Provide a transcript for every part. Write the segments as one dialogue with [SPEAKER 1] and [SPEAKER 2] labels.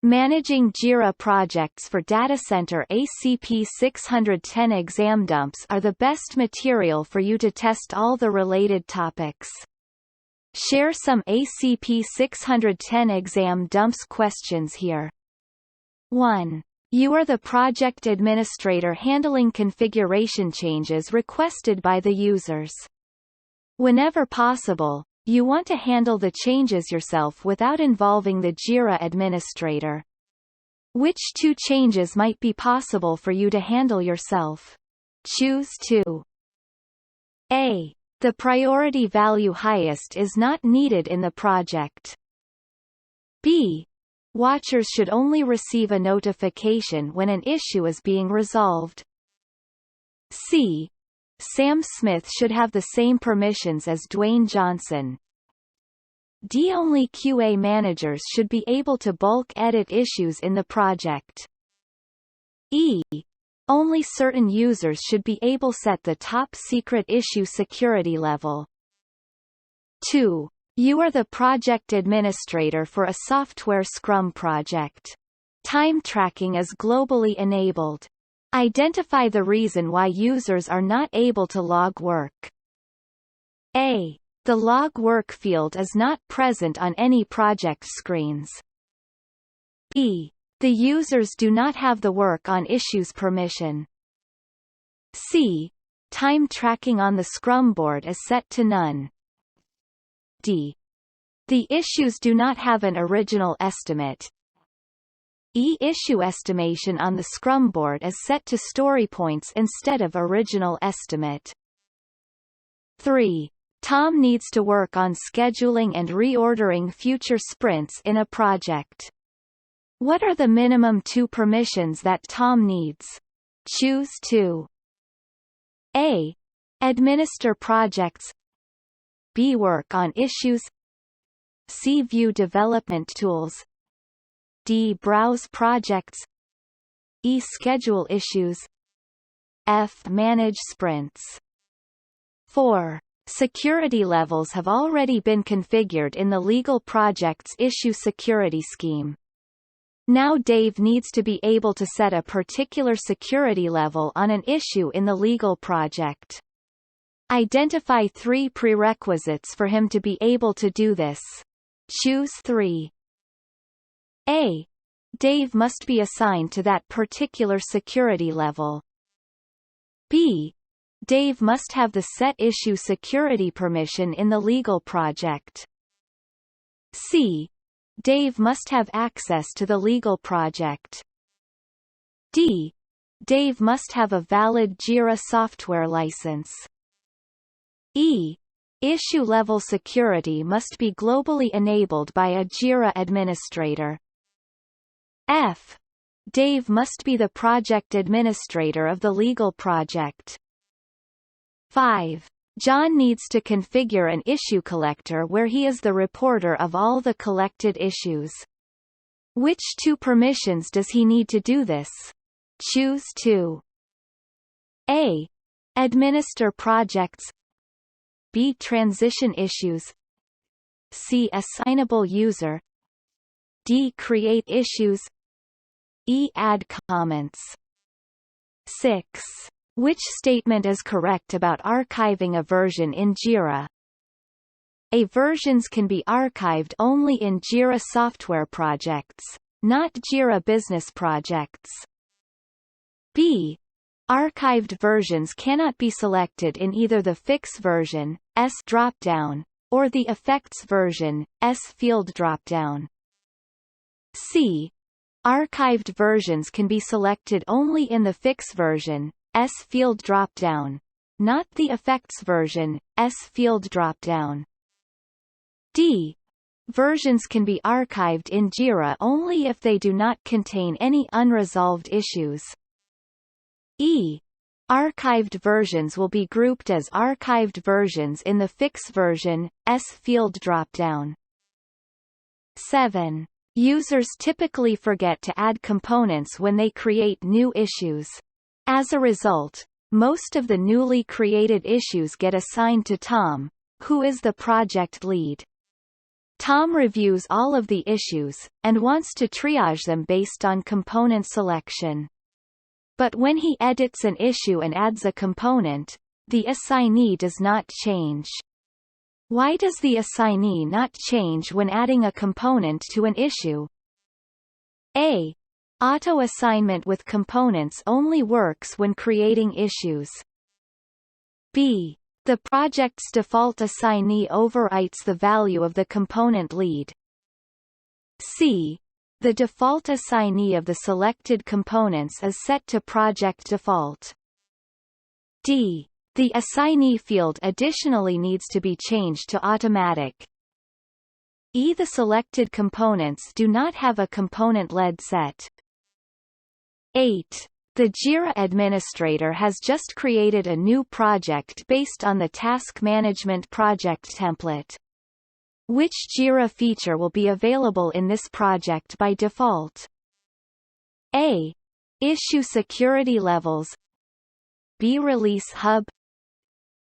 [SPEAKER 1] Managing Jira projects for Datacenter ACP-610 exam dumps are the best material for you to test all the related topics. Share some ACP-610 exam dumps questions here. 1. You are the project administrator handling configuration changes requested by the users. Whenever possible, you want to handle the changes yourself without involving the Jira administrator. Which two changes might be possible for you to handle yourself? Choose 2. A. The priority value highest is not needed in the project. B. Watchers should only receive a notification when an issue is being resolved. C. Sam Smith should have the same permissions as Dwayne Johnson. D. Only QA managers should be able to bulk edit issues in the project. E. Only certain users should be able to set the top secret issue security level. 2. You are the project administrator for a software Scrum project. Time tracking is globally enabled. Identify the reason why users are not able to log work. A. The log work field is not present on any project screens. B. The users do not have the work on issues permission. C. Time tracking on the Scrum board is set to none. D. The issues do not have an original estimate. E. Issue estimation on the Scrum board is set to story points instead of original estimate. 3. Tom needs to work on scheduling and reordering future sprints in a project. What are the minimum 2 permissions that Tom needs? Choose 2. A. Administer projects. B. Work on issues. C. View development tools. D. Browse projects. E. Schedule issues. F. Manage sprints. 4. Security levels have already been configured in the legal project's issue security scheme. Now Dave needs to be able to set a particular security level on an issue in the legal project. Identify 3 prerequisites for him to be able to do this. Choose 3. A. Dave must be assigned to that particular security level. B. Dave must have the set issue security permission in the legal project. C. Dave must have access to the legal project. D. Dave must have a valid Jira software license. E. Issue-level security must be globally enabled by a Jira administrator. F. Dave must be the project administrator of the legal project. 5. John needs to configure an issue collector where he is the reporter of all the collected issues. Which 2 permissions does he need to do this? Choose 2. A. Administer projects. B. Transition issues. C. Assignable user. D. Create issues. E. Add comments. 6. Which statement is correct about archiving a version in Jira? A. Versions can be archived only in Jira software projects, not Jira business projects. B. Archived versions cannot be selected in either the Fix version, S dropdown, or the Effects version, S field dropdown. C. Archived versions can be selected only in the Fix version, S field dropdown, not the Effects version, S field dropdown. D. Versions can be archived in Jira only if they do not contain any unresolved issues. E. Archived versions will be grouped as archived versions in the Fix version, S field dropdown. 7. Users typically forget to add components when they create new issues. As a result, most of the newly created issues get assigned to Tom, who is the project lead. Tom reviews all of the issues, and wants to triage them based on component selection. But when he edits an issue and adds a component, the assignee does not change. Why does the assignee not change when adding a component to an issue? A. Auto-assignment with components only works when creating issues. B. The project's default assignee overwrites the value of the component lead. C. The default assignee of the selected components is set to project default. D. The assignee field additionally needs to be changed to automatic. E. The selected components do not have a component-led set. 8. The Jira administrator has just created a new project based on the task management project template. Which Jira feature will be available in this project by default? A. Issue security levels. B. Release hub.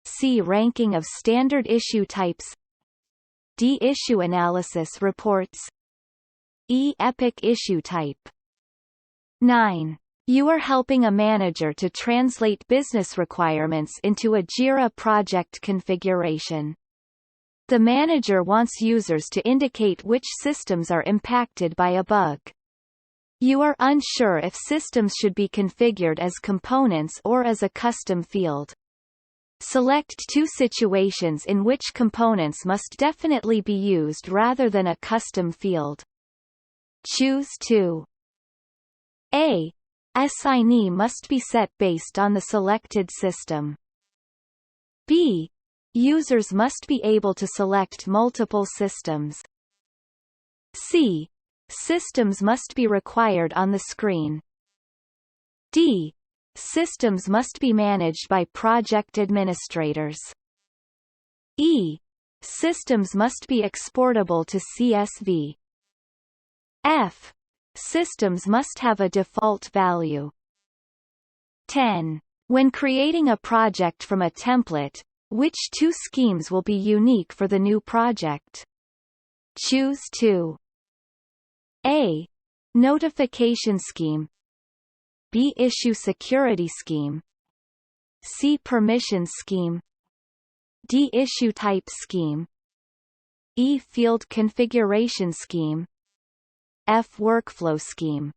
[SPEAKER 1] C. Ranking of standard issue types. D. Issue analysis reports. E. Epic issue type. 9. You are helping a manager to translate business requirements into a Jira project configuration. The manager wants users to indicate which systems are impacted by a bug. You are unsure if systems should be configured as components or as a custom field. Select two situations in which components must definitely be used rather than a custom field. Choose 2. A. Assignee must be set based on the selected system. B. Users must be able to select multiple systems. C. Systems must be required on the screen. D. Systems must be managed by project administrators. E. Systems must be exportable to CSV. F. Systems must have a default value. 10. When creating a project from a template, which two schemes will be unique for the new project? Choose 2. A. Notification scheme. B. Issue security scheme. C. Permission scheme. D. Issue type scheme. E. Field configuration scheme. F. Workflow scheme.